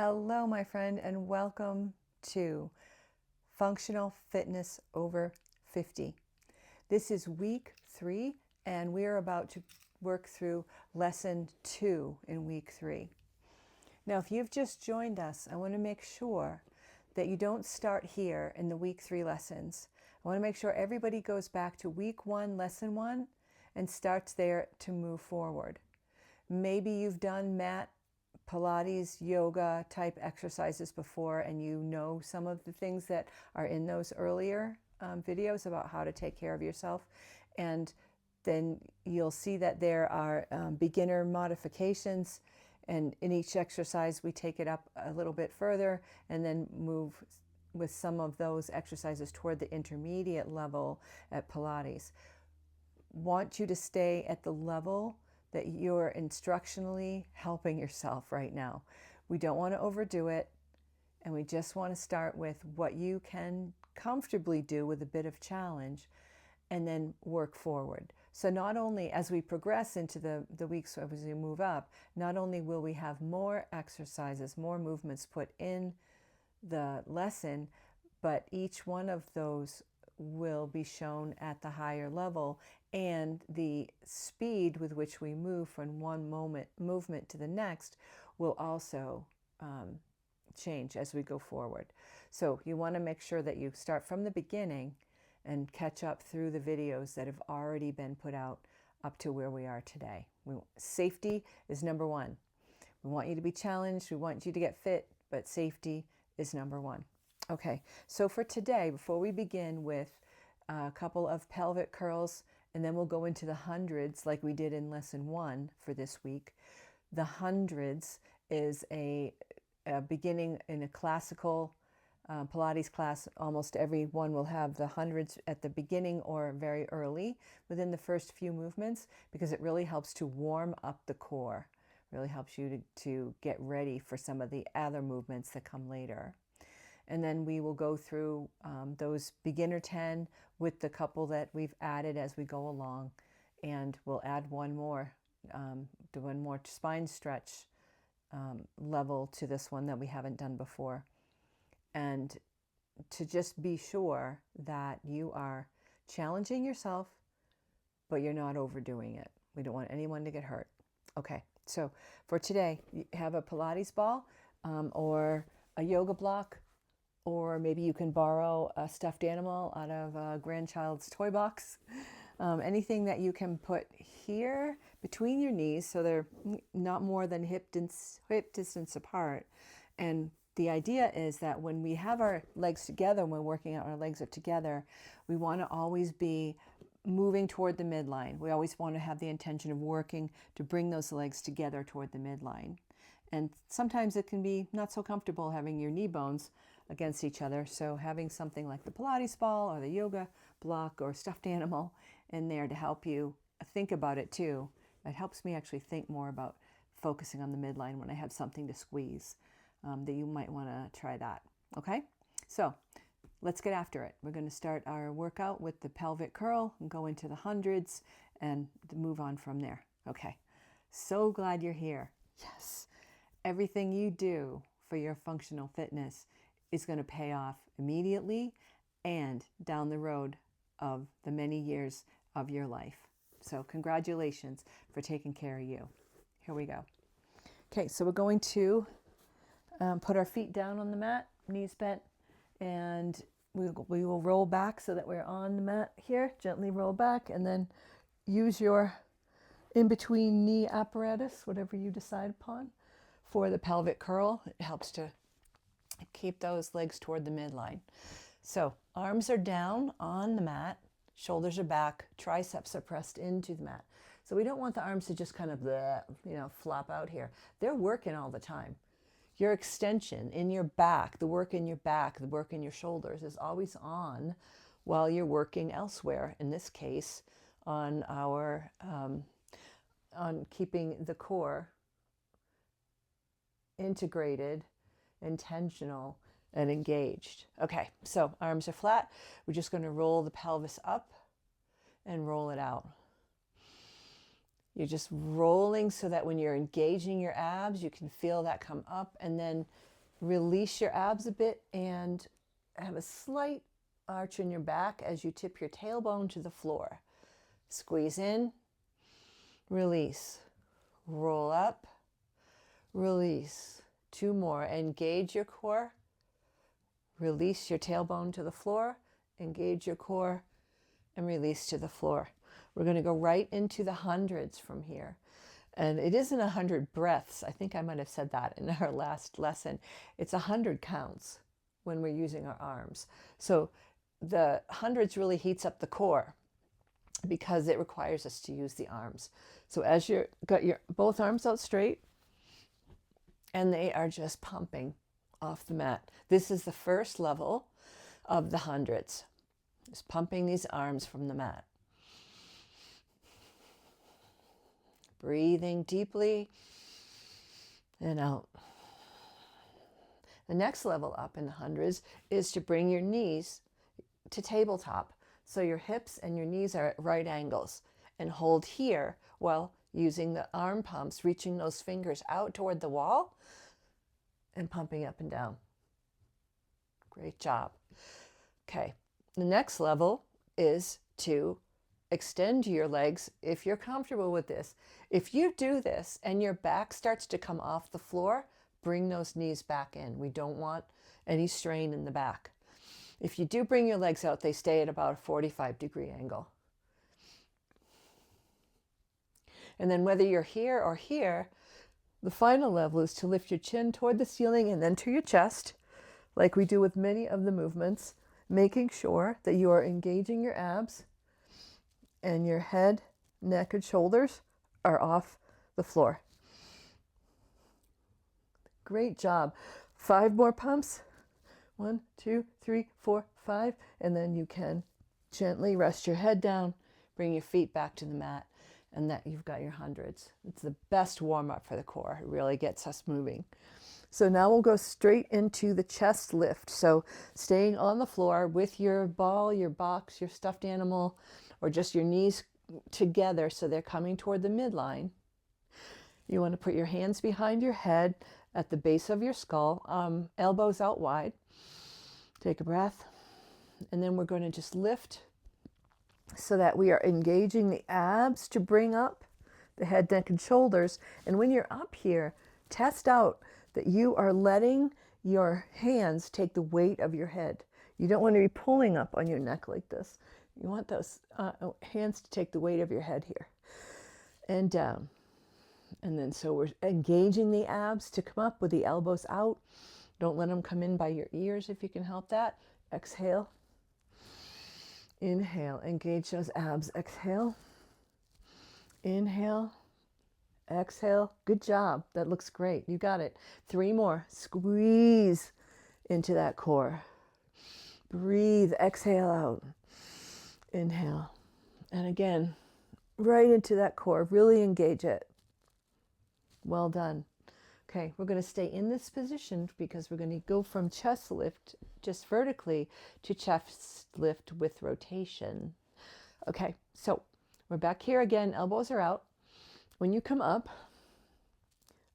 Hello, my friend, and welcome to Functional Fitness Over 50. This is week 3, and we are about to work through lesson 2 in week 3. Now, if you've just joined us, I want to make sure that you don't start here in the week 3 lessons. I want to make sure everybody goes back to week 1, lesson 1, and starts there to move forward. Maybe you've done mat, Pilates, yoga type exercises before, and you know some of the things that are in those earlier videos about how to take care of yourself. And then you'll see that there are beginner modifications, and in each exercise we take it up a little bit further and then move with some of those exercises toward the intermediate level at Pilates. Want you to stay at the level that you're instructionally helping yourself right now. We don't want to overdo it, and we just want to start with what you can comfortably do with a bit of challenge and then work forward. So not only as we progress into the weeks as we move up, not only will we have more exercises, more movements put in the lesson, but each one of those will be shown at the higher level, and the speed with which we move from one movement to the next will also change as we go forward. So you want to make sure that you start from the beginning and catch up through the videos that have already been put out up to where we are today. Safety is number one. We want you to be challenged, we want you to get fit, but safety is number one. Okay, so for today, before we begin with a couple of pelvic curls, and then we'll go into the hundreds like we did in lesson 1 for this week. The hundreds is a beginning in a classical Pilates class. Almost everyone will have the hundreds at the beginning or very early within the first few movements, because it really helps to warm up the core, really helps you to get ready for some of the other movements that come later. And then we will go through those beginner 10 with the couple that we've added as we go along. And we'll add one more spine stretch level to this one that we haven't done before. And to just be sure that you are challenging yourself, but you're not overdoing it. We don't want anyone to get hurt. Okay, so for today, you have a Pilates ball or a yoga block, or maybe you can borrow a stuffed animal out of a grandchild's toy box. Anything that you can put here between your knees so they're not more than hip distance apart. And the idea is that when we have our legs together, when we're working out, our legs are together, we want to always be moving toward the midline. We always want to have the intention of working to bring those legs together toward the midline. And sometimes it can be not so comfortable having your knee bones against each other. So having something like the Pilates ball or the yoga block or stuffed animal in there to help you think about it too. It helps me actually think more about focusing on the midline when I have something to squeeze, that you might want to try that. Okay, so let's get after it. We're going to start our workout with the pelvic curl and go into the hundreds and move on from there. Okay, so glad you're here. Yes, everything you do for your functional fitness is going to pay off immediately and down the road of the many years of your life. So congratulations for taking care of you. Here we go. Okay, so we're going to put our feet down on the mat, knees bent, and we will roll back so that we're on the mat here. Gently roll back, and then use your in-between knee apparatus, whatever you decide upon, for the pelvic curl. It helps to keep those legs toward the midline. So arms are down on the mat, shoulders are back, triceps are pressed into the mat. So we don't want the arms to just kind of flop out here. They're working all the time. Your extension in your back, the work in your back, the work in your shoulders is always on while you're working elsewhere. In this case, on our on keeping the core integrated, intentional, and engaged. Okay, so arms are flat. We're just going to roll the pelvis up and roll it out. You're just rolling so that when you're engaging your abs, you can feel that come up, and then release your abs a bit and have a slight arch in your back as you tip your tailbone to the floor. Squeeze in, release, roll up, release. 2 more. Engage your core, release your tailbone to the floor, engage your core, and release to the floor. We're going to go right into the hundreds from here. And it isn't 100 breaths. I think I might have said that in our last lesson. It's 100 counts when we're using our arms. So the hundreds really heats up the core because it requires us to use the arms. So as you've got your both arms out straight, and they are just pumping off the mat. This is the first level of the hundreds. Just pumping these arms from the mat. Breathing deeply and out. The next level up in the hundreds is to bring your knees to tabletop. So your hips and your knees are at right angles, and hold here while using the arm pumps, reaching those fingers out toward the wall and pumping up and down. Great job. Okay, the next level is to extend your legs if you're comfortable with this. If you do this and your back starts to come off the floor, bring those knees back in. We don't want any strain in the back. If you do bring your legs out, they stay at about a 45-degree angle. And then whether you're here or here, the final level is to lift your chin toward the ceiling and then to your chest, like we do with many of the movements, making sure that you are engaging your abs and your head, neck, and shoulders are off the floor. Great job. 5 more pumps. 1, 2, 3, 4, 5. And then you can gently rest your head down, bring your feet back to the mat, and that you've got your hundreds. It's the best warm-up for the core. It really gets us moving. So now we'll go straight into the chest lift. So staying on the floor with your ball, your box, your stuffed animal, or just your knees together so they're coming toward the midline. You want to put your hands behind your head at the base of your skull, elbows out wide. Take a breath. And then we're going to just lift so that we are engaging the abs to bring up the head, neck, and shoulders. And when you're up here, test out that you are letting your hands take the weight of your head. You don't want to be pulling up on your neck like this. You want those hands to take the weight of your head here and down. And then so we're engaging the abs to come up with the elbows out. Don't let them come in by your ears if you can help that. Exhale. Inhale. Engage those abs. Exhale. Inhale. Exhale. Good job. That looks great. You got it. 3 more. Squeeze into that core. Breathe. Exhale out. Inhale. And again, right into that core. Really engage it. Well done. Okay, we're going to stay in this position because we're going to go from chest lift just vertically to chest lift with rotation. Okay, so we're back here again. Elbows are out. When you come up,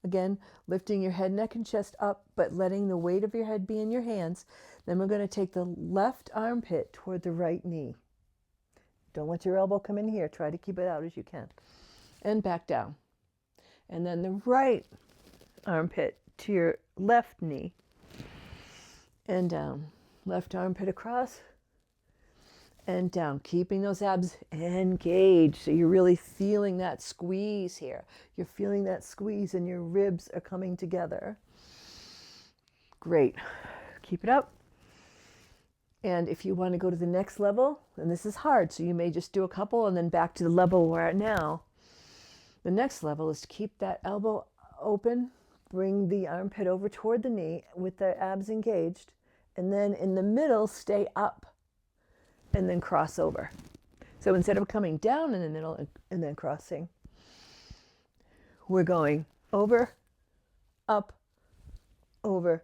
again, lifting your head, neck, and chest up, but letting the weight of your head be in your hands. Then we're going to take the left armpit toward the right knee. Don't let your elbow come in here. Try to keep it out as you can. And back down. And then the right armpit to your left knee and down. Left armpit across and down, keeping those abs engaged. So you're really feeling that squeeze here. You're feeling that squeeze and your ribs are coming together. Great. Keep it up. And if you want to go to the next level, and this is hard, so you may just do a couple and then back to the level we're at now. The next level is to keep that elbow open, bring the armpit over toward the knee with the abs engaged, and then in the middle, stay up and then cross over. So instead of coming down in the middle and then crossing, we're going over, up, over,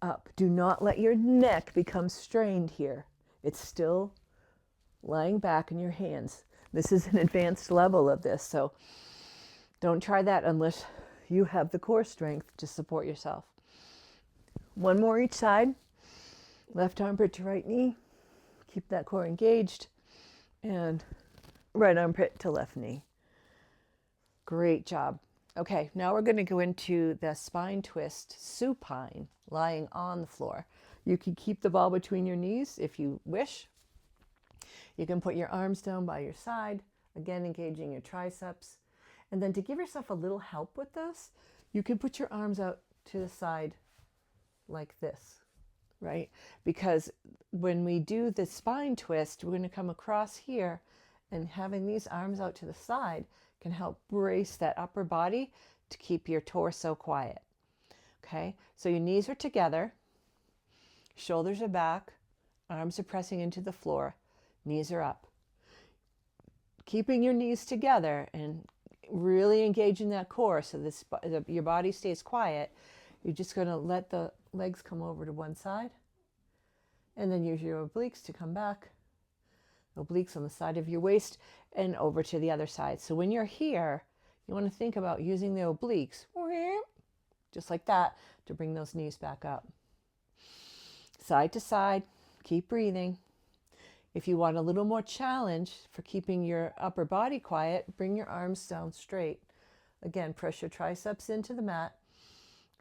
up. Do not let your neck become strained here. It's still lying back in your hands. This is an advanced level of this, so don't try that unless you have the core strength to support yourself. One more each side. Left armpit to right knee. Keep that core engaged. And right armpit to left knee. Great job. Okay, now we're going to go into the spine twist supine, lying on the floor. You can keep the ball between your knees if you wish. You can put your arms down by your side, again engaging your triceps. And then to give yourself a little help with this, you can put your arms out to the side like this, right? Because when we do the spine twist, we're going to come across here, and having these arms out to the side can help brace that upper body to keep your torso quiet. Okay, so your knees are together, shoulders are back, arms are pressing into the floor, knees are up. Keeping your knees together and really engaging that core so your body stays quiet, you're just going to let the legs come over to one side and then use your obliques to come back. Obliques on the side of your waist and over to the other side. So when you're here, you want to think about using the obliques, just like that, to bring those knees back up. Side to side, keep breathing. If you want a little more challenge for keeping your upper body quiet, bring your arms down straight. Again, press your triceps into the mat.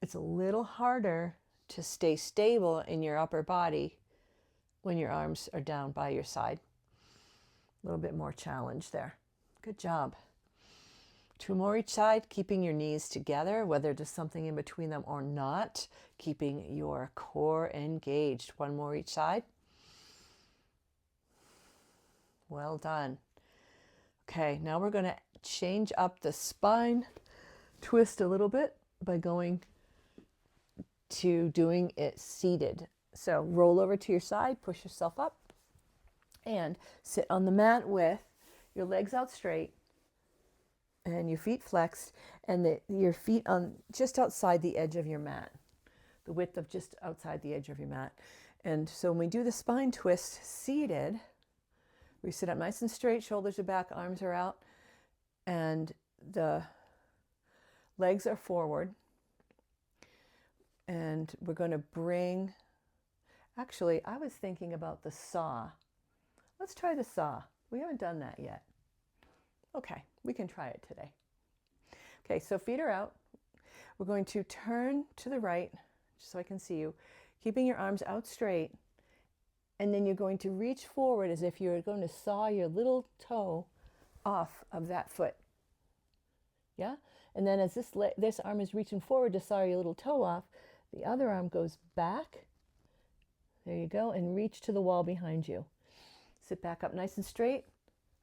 It's a little harder to stay stable in your upper body when your arms are down by your side. A little bit more challenge there. Good job. 2 more each side, keeping your knees together, whether there's something in between them or not, keeping your core engaged. 1 more each side. Well done. Okay, now we're going to change up the spine twist a little bit by going to doing it seated. So roll over to your side, push yourself up, and sit on the mat with your legs out straight and your feet flexed, and your feet on just outside the edge of your mat, the width of just outside the edge of your mat. And so when we do the spine twist seated, we sit up nice and straight, shoulders are back, arms are out, and the legs are forward. And we're going to bring, actually, I was thinking about the saw. Let's try the saw. We haven't done that yet. Okay, we can try it today. Okay, so feet are out. We're going to turn to the right, just so I can see you, keeping your arms out straight. And then you're going to reach forward as if you're going to saw your little toe off of that foot. Yeah? And then as this arm is reaching forward to saw your little toe off, the other arm goes back. There you go. And reach to the wall behind you. Sit back up nice and straight.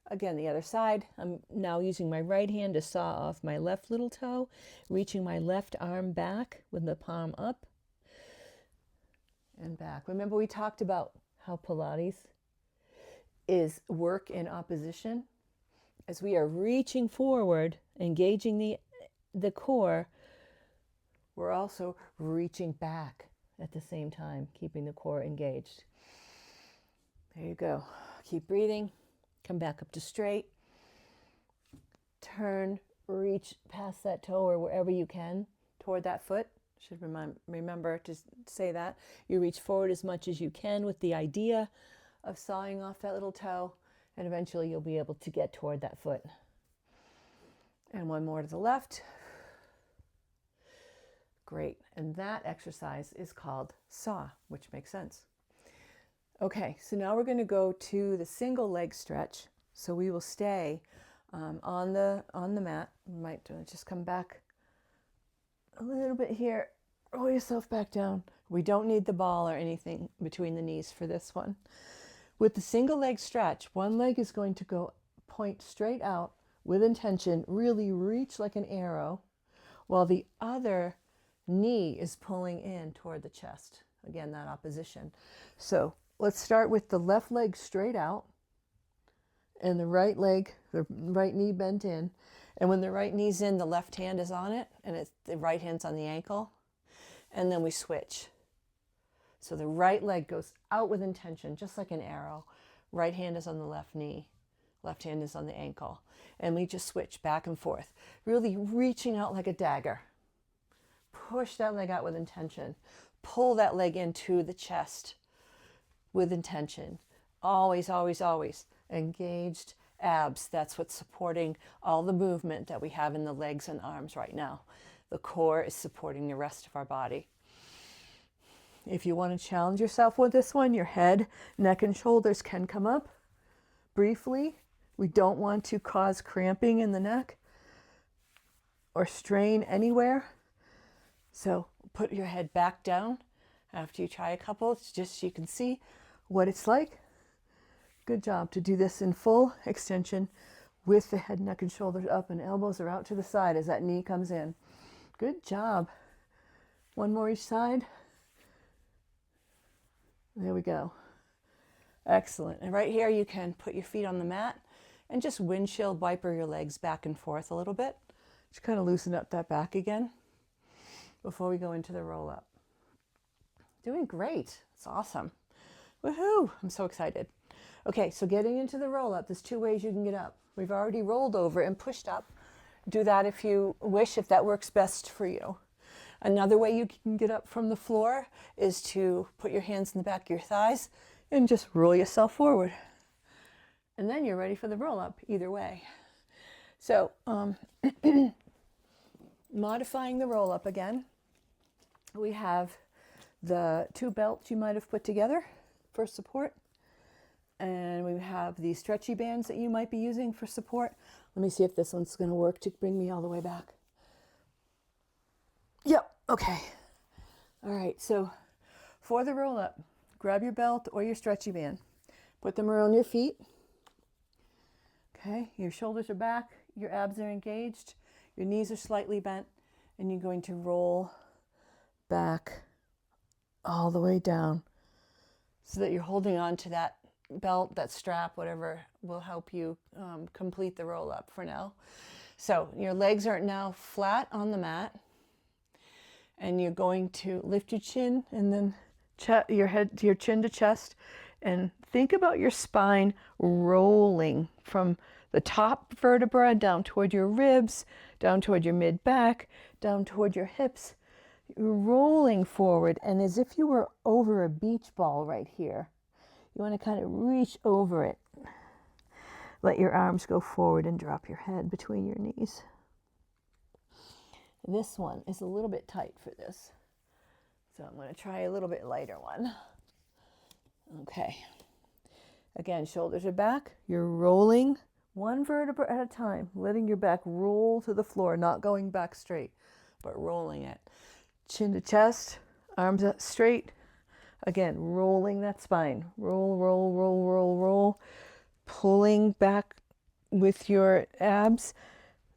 Again, the other side. I'm now using my right hand to saw off my left little toe, reaching my left arm back with the palm up and back. Remember we talked about how Pilates is work in opposition. As we are reaching forward, engaging the core, we're also reaching back at the same time, keeping the core engaged. There you go. Keep breathing. Come back up to straight. Turn, reach past that toe or wherever you can toward that foot. Should remember to say that. You reach forward as much as you can with the idea of sawing off that little toe, and eventually you'll be able to get toward that foot. And 1 more to the left. Great. And that exercise is called saw, which makes sense. Okay, so now we're going to go to the single leg stretch. So we will stay on the mat. You might just come back a little bit here. Roll yourself back down. We don't need the ball or anything between the knees for this one. With the single leg stretch, one leg is going to go point straight out with intention, really reach like an arrow, while the other knee is pulling in toward the chest. Again, that opposition. So let's start with the left leg straight out and the right knee bent in. And when the right knee's in, the left hand is on it, and the right hand's on the ankle. And then we switch. So the right leg goes out with intention, just like an arrow. Right hand is on the left knee. left hand is on the ankle. And we just switch back and forth, really reaching out like a dagger. Push that leg out with intention. Pull that leg into the chest with intention. Always, always, always engaged abs. That's what's supporting all the movement that we have in the legs and arms right now. The core is supporting the rest of our body. If you want to challenge yourself with this one, your head, neck, and shoulders can come up briefly. We don't want to cause cramping in the neck or strain anywhere. So put your head back down after you try a couple, just so you can see what it's like. Good job to do this in full extension with the head, neck, and shoulders up and elbows are out to the side as that knee comes in. Good job. One more each side. There we go. Excellent. And right here you can put your feet on the mat and just windshield wiper your legs back and forth a little bit. Just kind of loosen up that back again before we go into the roll up. Doing great. It's awesome. Woohoo! I'm so excited. Okay, so getting into the roll up, there's two ways you can get up. We've already rolled over and pushed up. Do that if you wish, if that works best for you. Another way you can get up from the floor is to put your hands in the back of your thighs and just roll yourself forward. And then you're ready for the roll up either way. So modifying the roll up again, we have the two belts you might have put together for support. And we have the stretchy bands that you might be using for support. Let me see if this one's going to work to bring me all the way back. Yep, okay. All right, so for the roll up, grab your belt or your stretchy band. Put them around your feet. Okay, your shoulders are back, your abs are engaged, your knees are slightly bent, and you're going to roll back all the way down so that you're holding on to that belt, that strap, whatever will help you complete the roll up for now. So your legs are now flat on the mat, and you're going to lift your chin and then your head to your chin to chest, and think about your spine rolling from the top vertebra down toward your ribs, down toward your mid back, down toward your hips. You're rolling forward, and as if you were over a beach ball right here. You want to kind of reach over it. Let your arms go forward and drop your head between your knees. This one is a little bit tight for this, so I'm going to try a little bit lighter one. Okay. Again, shoulders are back. You're rolling one vertebra at a time, letting your back roll to the floor, not going back straight, but rolling it. Chin to chest, arms up straight. Again, rolling that spine. Roll, roll, roll, roll, roll. Pulling back with your abs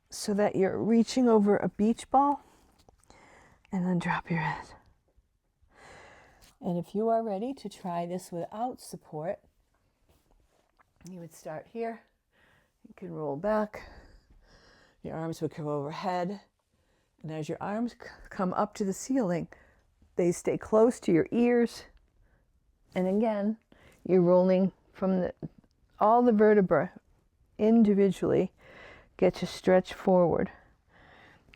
so that you're reaching over a beach ball. And then drop your head. And if you are ready to try this without support, you would start here. You can roll back. Your arms would come overhead. And as your arms come up to the ceiling, they stay close to your ears. And again, you're rolling from all the vertebrae individually, get to stretch forward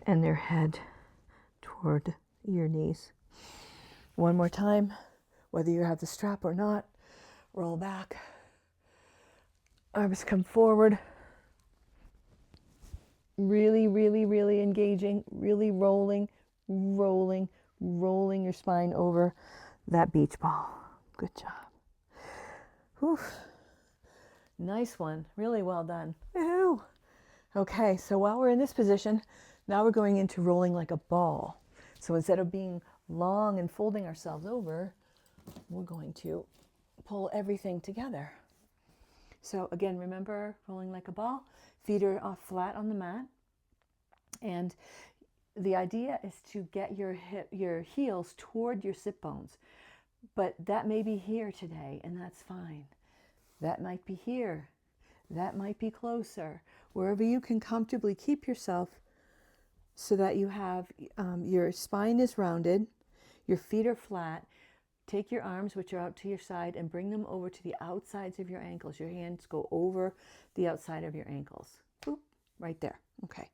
and their head toward your knees. One more time, whether you have the strap or not, roll back. Arms come forward. Really, really, really engaging, really rolling, rolling, rolling your spine over that beach ball. Good job. Whew. Nice one. Really well done. Woo-hoo. Okay, so while we're in this position, now we're going into rolling like a ball. So instead of being long and folding ourselves over, we're going to pull everything together. So again, remember rolling like a ball. Feet are flat on the mat. And the idea is to get your heels toward your sit bones. But that may be here today, and that's fine. That might be here. That might be closer. Wherever you can comfortably keep yourself so that you have your spine is rounded, your feet are flat. take your arms, which are out to your side, and bring them over to the outsides of your ankles. Your hands go over the outside of your ankles. Boop, right there. Okay.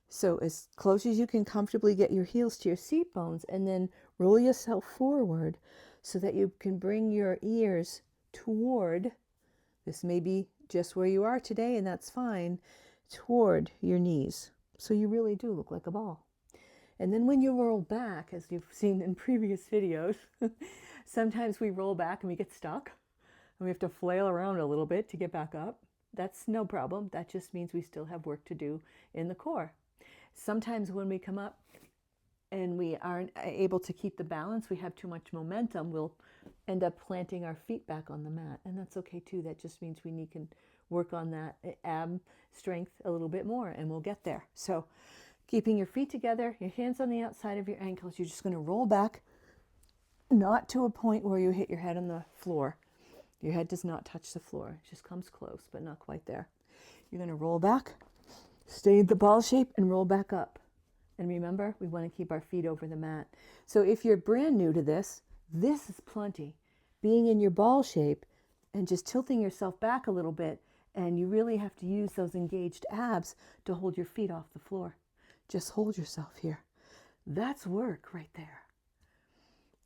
So as close as you can comfortably get your heels to your seat bones, and then roll yourself forward so that you can bring your ears toward, this may be just where you are today, and that's fine, toward your knees. So you really do look like a ball. And then when you roll back, as you've seen in previous videos, sometimes we roll back and we get stuck and we have to flail around a little bit to get back up. That's no problem. That just means we still have work to do in the core. Sometimes when we come up and we aren't able to keep the balance, we have too much momentum, we'll end up planting our feet back on the mat. And that's okay too. That just means we can work on that ab strength a little bit more, and we'll get there. So keeping your feet together, your hands on the outside of your ankles, you're just going to roll back, not to a point where you hit your head on the floor. Your head does not touch the floor. It just comes close, but not quite there. You're going to roll back, stay in the ball shape, and roll back up. And remember, we want to keep our feet over the mat. So if you're brand new to this, this is plenty. Being in your ball shape and just tilting yourself back a little bit, and you really have to use those engaged abs to hold your feet off the floor. Just hold yourself here. That's work right there.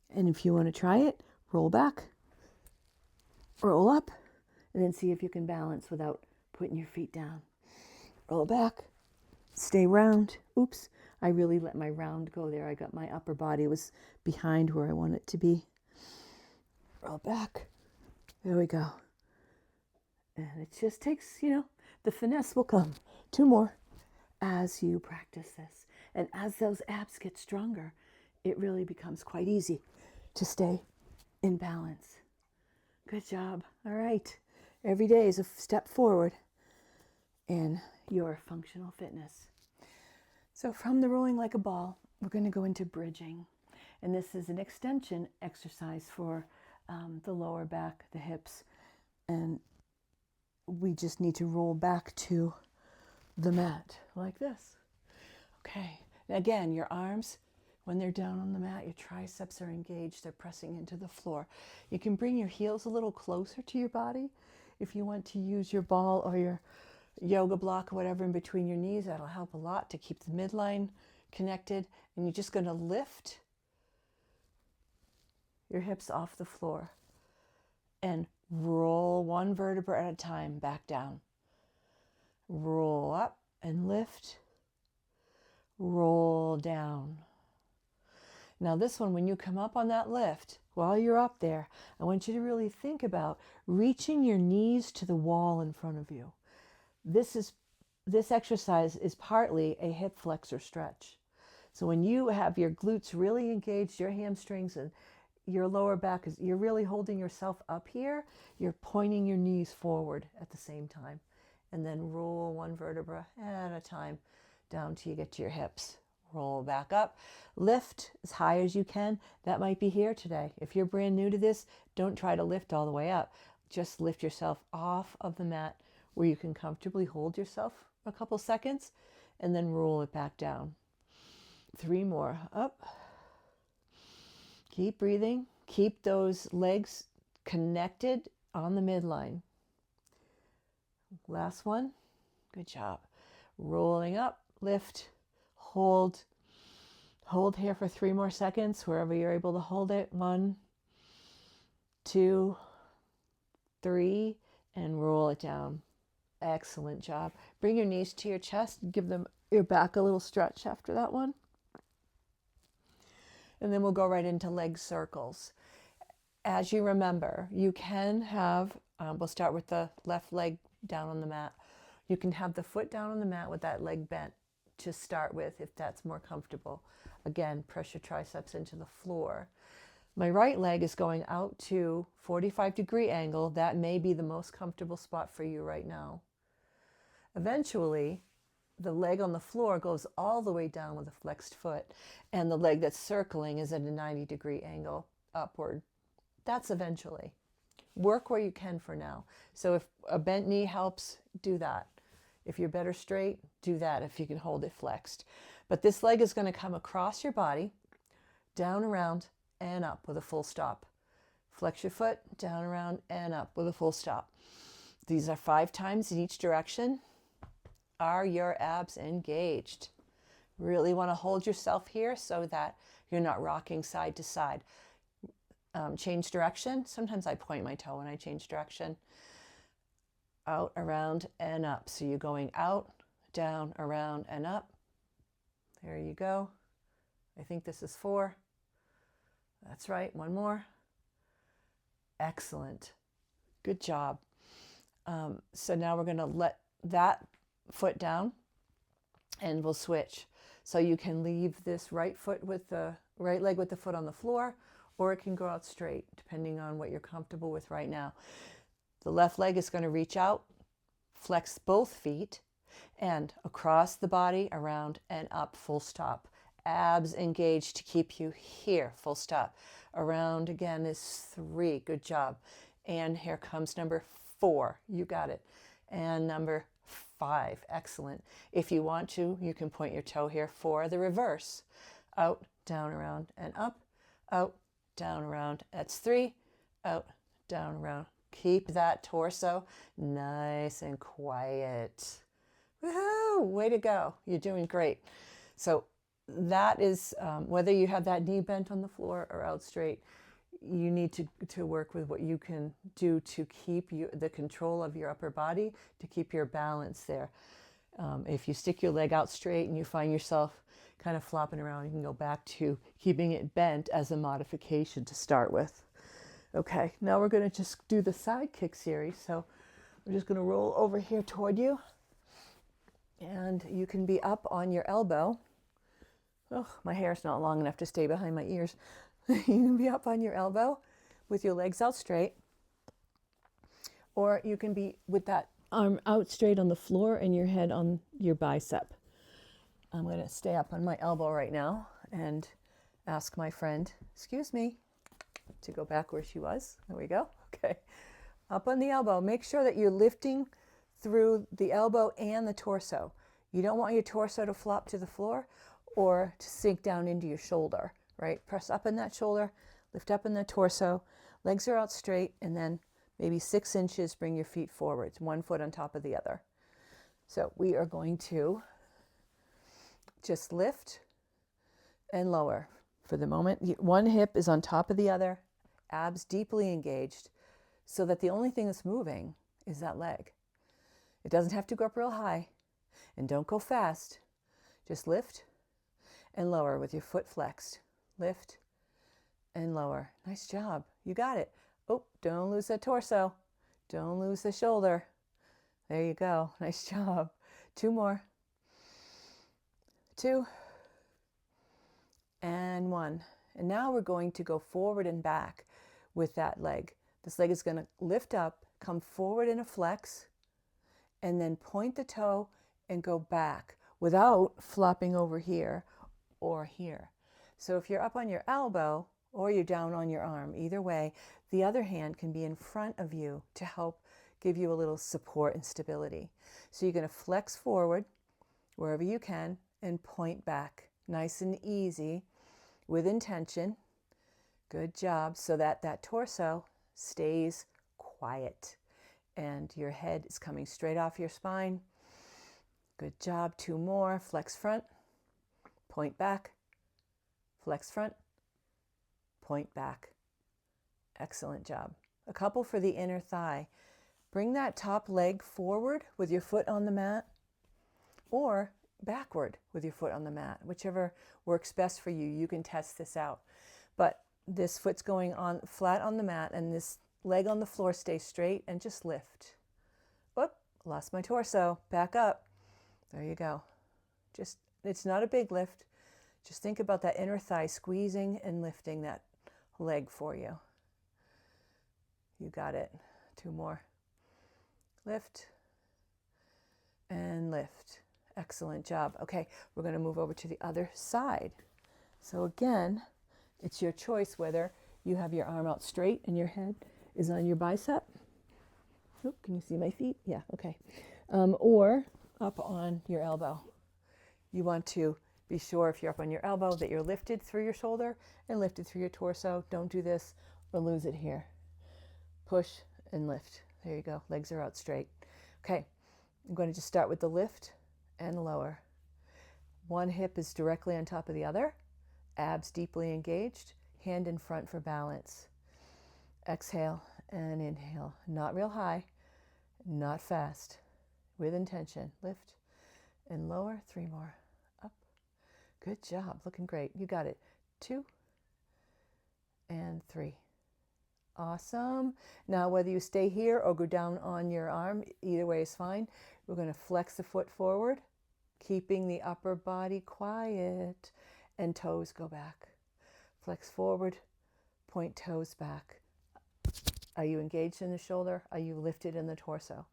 And if you want to try it, roll back, roll up, and then see if you can balance without putting your feet down. Roll back, stay round. Oops, I really let my round go there. I got my upper body was behind where I want it to be. Roll back. There we go. And it just takes, the finesse will come. 2 more as you practice this. And as those abs get stronger, it really becomes quite easy to stay in balance. Good job. All right. Every day is a step forward in your functional fitness. So from the rolling like a ball, we're going to go into bridging. And this is an extension exercise for the lower back, the hips. And we just need to roll back to the mat like this. Okay. And again, your arms, when they're down on the mat, your triceps are engaged. They're pressing into the floor. You can bring your heels a little closer to your body. If you want to use your ball or your yoga block or whatever in between your knees, that'll help a lot to keep the midline connected. And you're just going to lift your hips off the floor and roll 1 vertebra at a time back down. Roll up and lift. Roll down. Now this one, when you come up on that lift, while you're up there, I want you to really think about reaching your knees to the wall in front of you. This exercise is partly a hip flexor stretch. So when you have your glutes really engaged, your hamstrings and your lower back, you're really holding yourself up here, you're pointing your knees forward at the same time. And then roll 1 vertebra at a time down till you get to your hips. Roll back up, lift as high as you can. That might be here today. If you're brand new to this, don't try to lift all the way up. Just lift yourself off of the mat where you can comfortably hold yourself a couple seconds and then roll it back down. 3 more. Up. Keep breathing. Keep those legs connected on the midline. Last one. Good job. Rolling up, lift, hold. Hold here for 3 more seconds, wherever you're able to hold it. 1, 2, 3, and roll it down. Excellent job. Bring your knees to your chest. Give them your back a little stretch after that one. And then we'll go right into leg circles. As you remember, you can have, we'll start with the left leg down on the mat. You can have the foot down on the mat with that leg bent to start with if that's more comfortable. Again, press your triceps into the floor. My right leg is going out to 45-degree angle. That may be the most comfortable spot for you right now. Eventually, the leg on the floor goes all the way down with a flexed foot, and the leg that's circling is at a 90-degree angle upward. That's eventually. Work where you can for now. So if a bent knee helps, do that. If you're better straight, do that if you can hold it flexed. But this leg is going to come across your body, down around, and up with a full stop. Flex your foot, down, around, and up with a full stop. These are 5 times in each direction. Are your abs engaged? Really want to hold yourself here so that you're not rocking side to side. Change direction. Sometimes I point my toe when I change direction. Out, around, and up. So you're going out, down, around, and up. There you go. I think this is 4. That's right. One more. Excellent. Good job. So now we're going to let that foot down and we'll switch. So you can leave this right leg with the foot on the floor, or it can go out straight depending on what you're comfortable with right now. The left leg is going to reach out, flex both feet, and across the body, around and up, full stop. Abs engaged to keep you here, full stop. Around again is 3, good job. And here comes number 4, you got it. And number 5, excellent. If you want to, you can point your toe here for the reverse. Out, down, around, and up. Out, down, around, that's 3. Out, down, around. Keep that torso nice and quiet. Woohoo! Way to go. You're doing great. So that is, whether you have that knee bent on the floor or out straight, you need to work with what you can do to keep the control of your upper body, to keep your balance there. If you stick your leg out straight and you find yourself kind of flopping around, you can go back to keeping it bent as a modification to start with. Okay, now we're going to just do the side kick series. So we're just going to roll over here toward you. And you can be up on your elbow. Oh, my hair's not long enough to stay behind my ears. You can be up on your elbow with your legs out straight. Or you can be with that arm out straight on the floor and your head on your bicep. I'm going to stay up on my elbow right now and ask my friend, excuse me, to go back where she was. There we go. Okay. Up on the elbow. Make sure that you're lifting through the elbow and the torso. You don't want your torso to flop to the floor or to sink down into your shoulder, right? Press up in that shoulder, lift up in the torso, legs are out straight, and then maybe 6 inches, bring your feet forward, 1 foot on top of the other. So we are going to just lift and lower. For the moment, one hip is on top of the other, abs deeply engaged, so that the only thing that's moving is that leg. It doesn't have to go up real high, and don't go fast. Just lift and lower with your foot flexed. Lift and lower. Nice job. You got it. Oh, don't lose that torso. Don't lose the shoulder. There you go. Nice job. 2 more. 2 and 1. And now we're going to go forward and back with that leg. This leg is going to lift up, come forward in a flex, and then point the toe and go back without flopping over here or here. So if you're up on your elbow or you're down on your arm, either way, the other hand can be in front of you to help give you a little support and stability. So you're going to flex forward wherever you can and point back. Nice and easy with intention. Good job. So that torso stays quiet and your head is coming straight off your spine. Good job. 2 more. Flex front, point back, flex front, point back. Excellent job. A couple for the inner thigh. Bring that top leg forward with your foot on the mat, or backward with your foot on the mat, whichever works best for you. You can test this out. But this foot's going on flat on the mat and this leg on the floor. Stay straight and just lift. Whoop, lost my torso. Back up. There you go. It's not a big lift. Just think about that inner thigh squeezing and lifting that leg for you. You got it. 2 more. Lift and lift. Excellent job. Okay, we're going to move over to the other side. So again, it's your choice whether you have your arm out straight and your head is on your bicep. Oh, can you see my feet? Yeah, okay. Or up on your elbow. You want to Be sure if you're up on your elbow that you're lifted through your shoulder and lifted through your torso. Don't do this or lose it here. Push and lift. There you go. Legs are out straight. Okay, I'm going to just start with the lift and lower. One hip is directly on top of the other. Abs deeply engaged. Hand in front for balance. Exhale and inhale. Not real high, not fast. With intention. Lift and lower. 3 more. Up. Good job. Looking great. You got it. 2 and 3. Awesome. Now, whether you stay here or go down on your arm, either way is fine. We're going to flex the foot forward, keeping the upper body quiet, and toes go back. Flex forward, point toes back. Are you engaged in the shoulder? Are you lifted in the torso?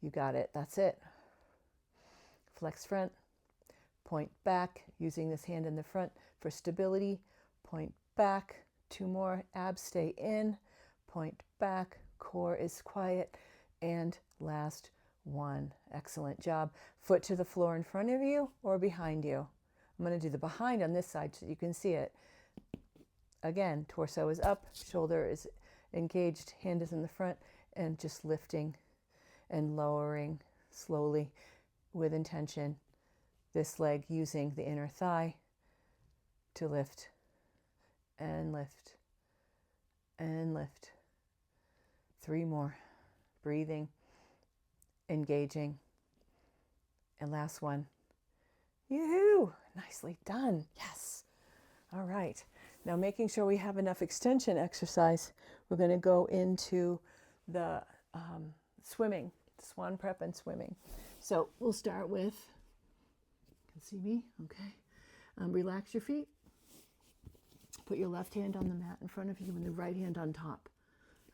You got it. That's it. Flex front, point back, using this hand in the front for stability. Point back. 2 more. Abs stay in. Point back. Core is quiet. And last one. Excellent job. Foot to the floor in front of you or behind you. I'm going to do the behind on this side so you can see it. Again, torso is up, shoulder is engaged, hand is in the front, and just lifting and lowering slowly with intention. This leg using the inner thigh to lift and lift and lift. 3 more. Breathing, engaging. And last one. Yoo-hoo! Nicely done. Yes. All right. Now, making sure we have enough extension exercise, we're going to go into the swimming, swan prep and swimming. So we'll start with, you can see me? Okay. Relax your feet. Put your left hand on the mat in front of you and the right hand on top,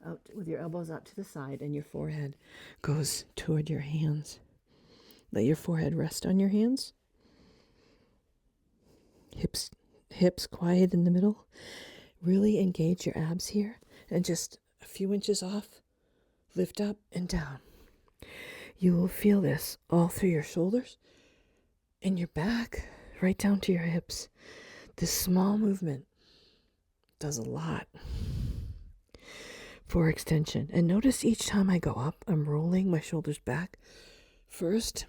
out with your elbows out to the side, and your forehead goes toward your hands. Let your forehead rest on your hands. Hips quiet in the middle. Really engage your abs here, and just a few inches off, lift up and down. You will feel this all through your shoulders and your back, right down to your hips. This small movement does a lot for extension. And notice each time I go up, I'm rolling my shoulders back first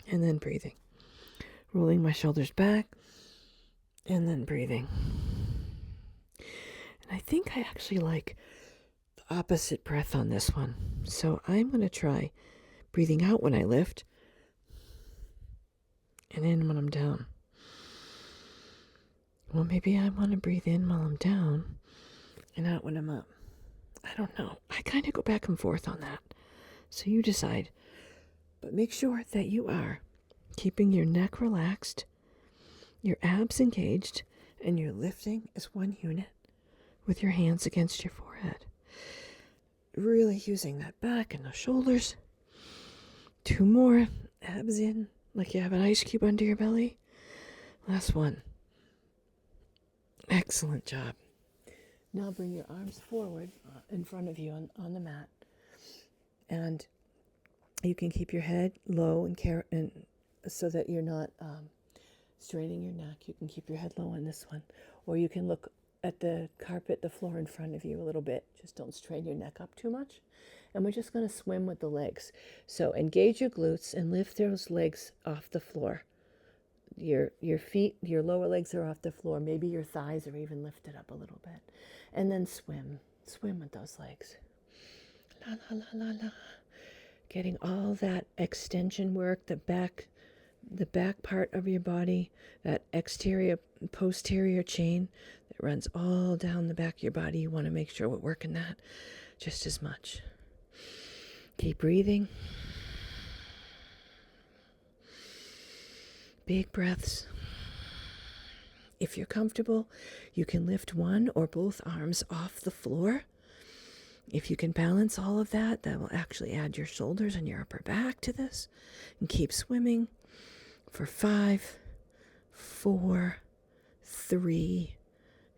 and then breathing. Rolling my shoulders back and then breathing. And I think I actually like the opposite breath on this one. So I'm going to try breathing out when I lift and in when I'm down. Well, maybe I want to breathe in while I'm down and out when I'm up. I don't know. I kind of go back and forth on that. So you decide. But make sure that you are keeping your neck relaxed, your abs engaged, and you're lifting as one unit with your hands against your forehead. Really using that back and the shoulders. 2 more. Abs in, like you have an ice cube under your belly. Last one. Excellent job. Now bring your arms forward in front of you on the mat. And you can keep your head low and so that you're not straining your neck. You can keep your head low on this one. Or you can look at the carpet, the floor in front of you a little bit. Just don't strain your neck up too much. And we're just going to swim with the legs. So engage your glutes and lift those legs off the floor. Your feet, your lower legs are off the floor. Maybe your thighs are even lifted up a little bit. And then swim. Swim with those legs. La, la, la, la, la. Getting all that extension work, the back part of your body, that exterior, posterior chain that runs all down the back of your body. You want to make sure we're working that just as much. Keep breathing. Big breaths. If you're comfortable, you can lift one or both arms off the floor. If you can balance all of that, that will actually add your shoulders and your upper back to this. And keep swimming for 5, 4, 3,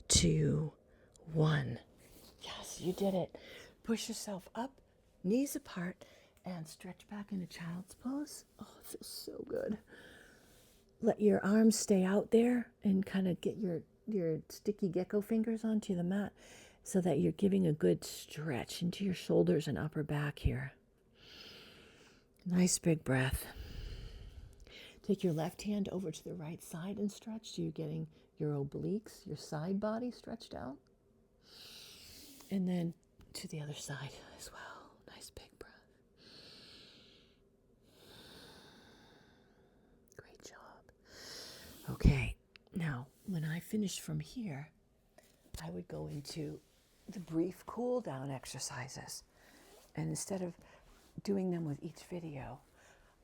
2, 1. Yes, you did it. Push yourself up, knees apart, and stretch back into child's pose. Oh, it feels so good. let your arms stay out there and kind of get your sticky gecko fingers onto the mat so that you're giving a good stretch into your shoulders and upper back here. Nice big breath. Take your left hand over to the right side and stretch. So you're getting your obliques, your side body stretched out. And then to the other side as well. Nice big breath. Great job. Okay, now when I finish from here, I would go into the brief cool down exercises. And instead of doing them with each video,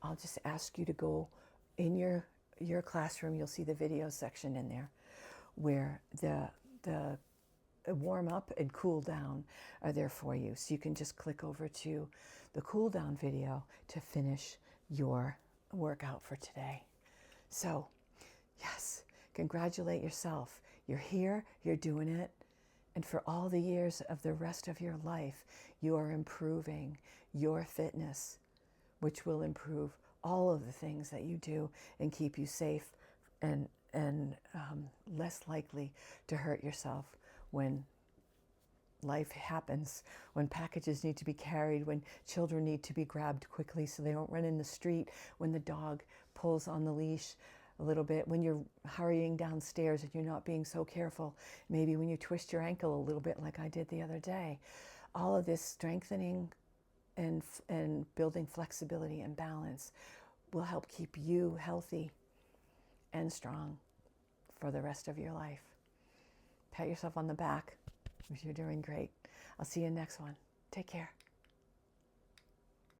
I'll just ask you to go in your classroom. You'll see the video section in there where the warm up and cool down are there for you. So you can just click over to the cool down video to finish your workout for today. So yes, congratulate yourself. You're here, you're doing it. And for all the years of the rest of your life, you are improving your fitness, which will improve all of the things that you do and keep you safe and less likely to hurt yourself when life happens, when packages need to be carried, when children need to be grabbed quickly so they don't run in the street, when the dog pulls on the leash a little bit, when you're hurrying downstairs and you're not being so careful, maybe when you twist your ankle a little bit like I did the other day. All of this strengthening and building flexibility and balance will help keep you healthy and strong for the rest of your life. Pat yourself on the back if you're doing great. I'll see you next one. Take care.